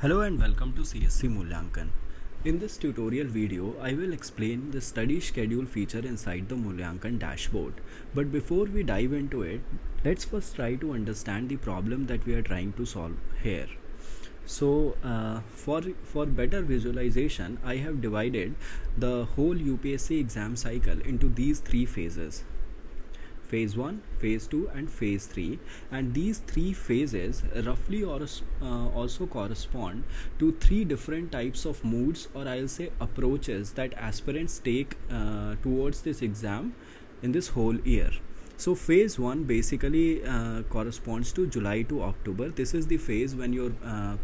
Hello and welcome to CSC Mulyankan. In this tutorial video, I will explain the study schedule feature inside the Mulyankan dashboard. But before we dive into it, let's first try to understand the problem that we are trying to solve here. So for better visualization, I have divided the whole UPSC exam cycle into these three phases: phase 1, phase 2 and phase 3, and these three phases roughly also correspond to three different types of moods, or I'll say approaches, that aspirants take towards this exam in this whole year. So phase 1 basically corresponds to July to October. This is the phase when your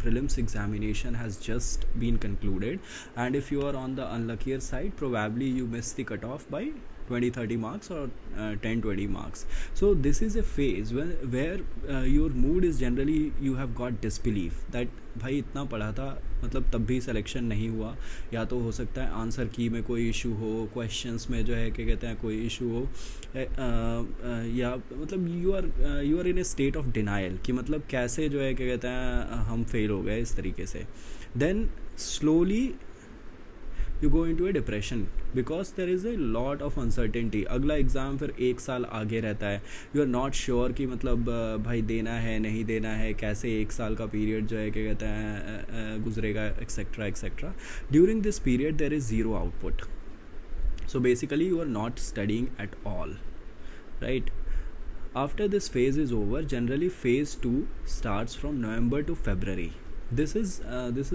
prelims examination has just been concluded, and if you are on the unluckier side, probably you miss the cutoff by 20-30 marks or 10-20 marks. So this is a phase where your mood is generally, you have got disbelief that भाई इतना पढ़ा था, मतलब तब भी selection नहीं हुआ, या तो हो सकता है आंसर की में कोई इशू हो, क्वेश्चंस में जो है क्या कहते हैं कोई इशू हो, या मतलब you are in a state of denial कि मतलब कैसे जो है क्या कहते हैं हम फेल हो गए इस तरीके से. Then slowly you go into a depression because there is a lot of uncertainty. अगला एग्ज़ाम फिर एक साल आगे रहता है, you are not sure कि मतलब भाई देना है नहीं देना है, कैसे एक साल का पीरियड जो है क्या कहते हैं गुजरेगा, etcetera etcetera. During this period there is zero output. So basically you are not studying at all, right? After this phase is over, generally phase 2 starts from November to February. This is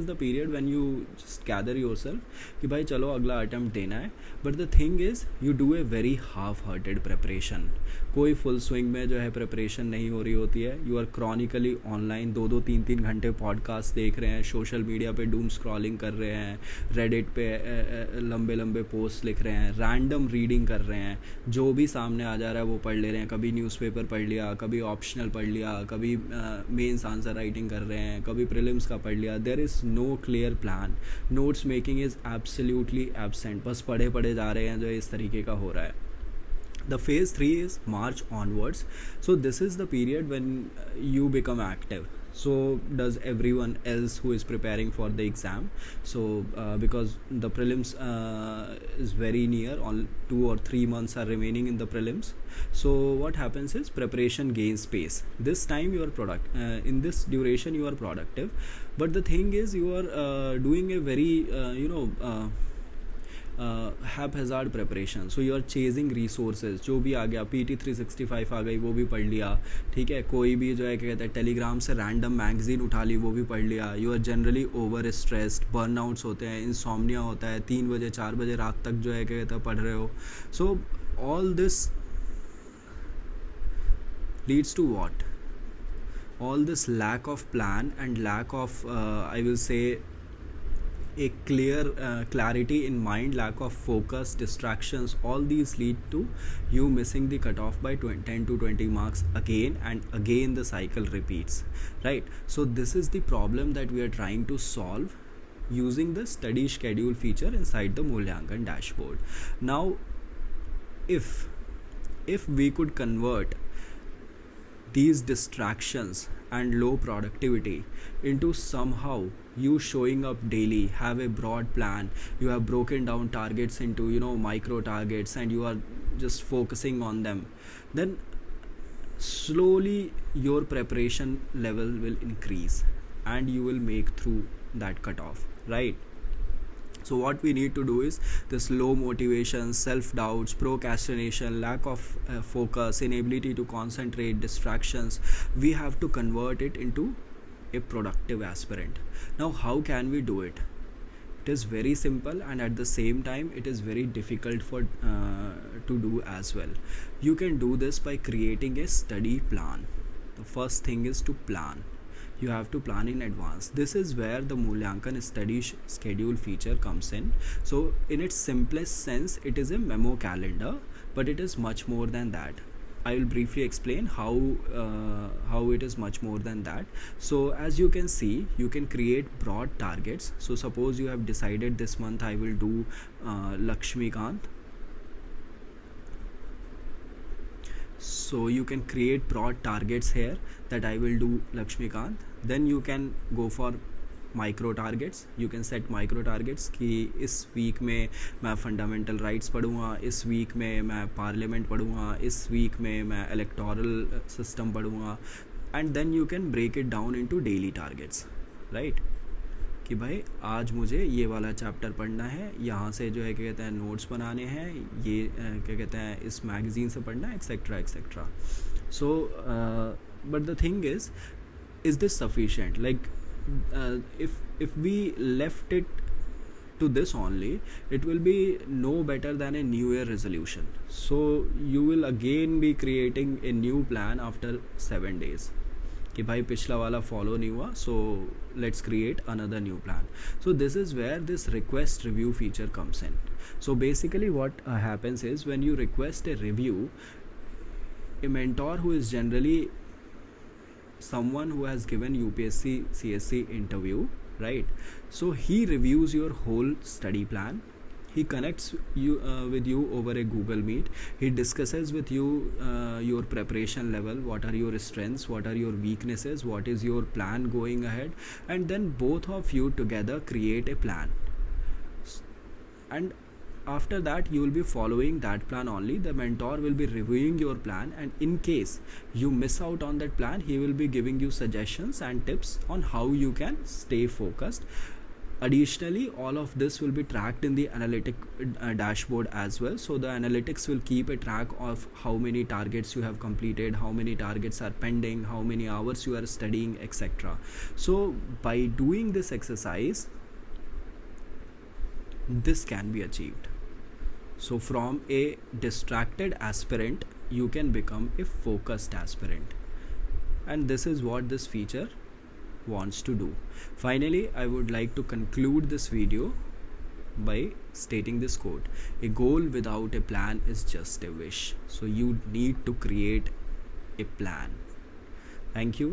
the period when you just gather yourself कि भाई चलो अगला attempt देना है. But the thing is you do a very half hearted preparation. कोई full swing में जो है प्रेपरेशन नहीं हो रही होती है. यू आर क्रॉनिकली ऑनलाइन 2-3 घंटे पॉडकास्ट देख रहे हैं, सोशल मीडिया पे डूम स्क्रॉलिंग कर रहे हैं, रेडिट पे लंबे लंबे पोस्ट लिख रहे हैं, रैंडम रीडिंग कर रहे हैं, जो भी सामने आ जा रहा है वो पढ़ ले रहे हैं. कभी न्यूज़पेपर पढ़ लिया, कभी ऑप्शनल पढ़ लिया, कभी मेंस आंसर राइटिंग कर रहे हैं, कभी प्रीलिम्स का पढ़ लिया. There is no clear plan. Notes making is absolutely absent. बस पढ़े जा रहे हैं, जो इस तरीके का हो रहा है. The phase 3 is March onwards. So this is the period when you become active. So does everyone else who is preparing for the exam. So because the prelims is very near, on 2 or 3 months are remaining in the prelims. So what happens is preparation gains pace. This time you are in this duration you are productive, but the thing is you are doing a very haphazard preparation. So you are chasing resources. जो भी आ गया, PT 365 आ गई, वो भी पढ़ लिया, ठीक है. कोई भी जो है क्या कहते हैं टेलीग्राम से रैंडम मैगजीन उठा ली, वो भी पढ़ लिया. You are generally over stressed, burnouts होते हैं, इंसोम्निया होता है, 3 बजे 4 बजे रात तक जो है क्या कहते हैं पढ़ रहे हो. So all this leads to what? All this lack of plan and lack of I will say a clear clarity in mind, lack of focus, distractions, all these lead to you missing the cutoff by 10 to 20 marks again, and again the cycle repeats, right? So this is the problem that we are trying to solve using the study schedule feature inside the Mulyankan dashboard. Now if we could convert these distractions and low productivity into somehow you showing up daily, have a broad plan, you have broken down targets into micro targets, and you are just focusing on them, then slowly your preparation level will increase and you will make through that cutoff, right? So what we need to do is this low motivation, self-doubts, procrastination, lack of focus, inability to concentrate, distractions, we have to convert it into a productive aspirant. Now how can we do it? It is very simple, and at the same time it is very difficult to do as well. You can do this by creating a study plan. The first thing is to plan. You have to plan in advance. This is where the Mulyankan study schedule feature comes in. So in its simplest sense, it is a memo calendar, but it is much more than that. I will briefly explain how it is much more than that. So as you can see, you can create broad targets. So suppose you have decided this month I will do Lakshmikant. So you can create broad targets here that I will do Lakshmikant. Then you can go for micro targets. You can set micro targets कि इस week में मैं fundamental rights पढ़ूँगा, इस week में मैं parliament पढ़ूँगा, इस week में मैं इलेक्टोरल सिस्टम पढ़ूँगा. And then you can break it down into daily targets, right, कि भाई आज मुझे ये वाला चैप्टर पढ़ना है, यहाँ से जो है क्या कहते हैं नोट्स बनाने हैं, ये क्या कहते हैं इस मैगज़ीन से पढ़ना है, etcetera etcetera. So but the thing is this sufficient? Like if we left it to this only, it will be no better than a new year resolution. So you will again be creating a new plan after 7 days कि भाई पिछला वाला follow नहीं हुआ, so let's create another new plan. So this is where this request review feature comes in. So basically what happens is when you request a review, a mentor who is generally someone who has given UPSC CSC interview, right? So he reviews your whole study plan. He connects you with you over a Google Meet. He discusses with you your preparation level, what are your strengths, what are your weaknesses, what is your plan going ahead, and then both of you together create a plan. And after that you will be following that plan only. The mentor will be reviewing your plan, and in case you miss out on that plan, he will be giving you suggestions and tips on how you can stay focused. Additionally, all of this will be tracked in the analytic dashboard as well. So the analytics will keep a track of how many targets you have completed, how many targets are pending, how many hours you are studying, etc. So by doing this exercise, this can be achieved. So from a distracted aspirant, you can become a focused aspirant. And this is what this feature wants to do. Finally, I would like to conclude this video by stating this quote: a goal without a plan is just a wish. So you need to create a plan. Thank you.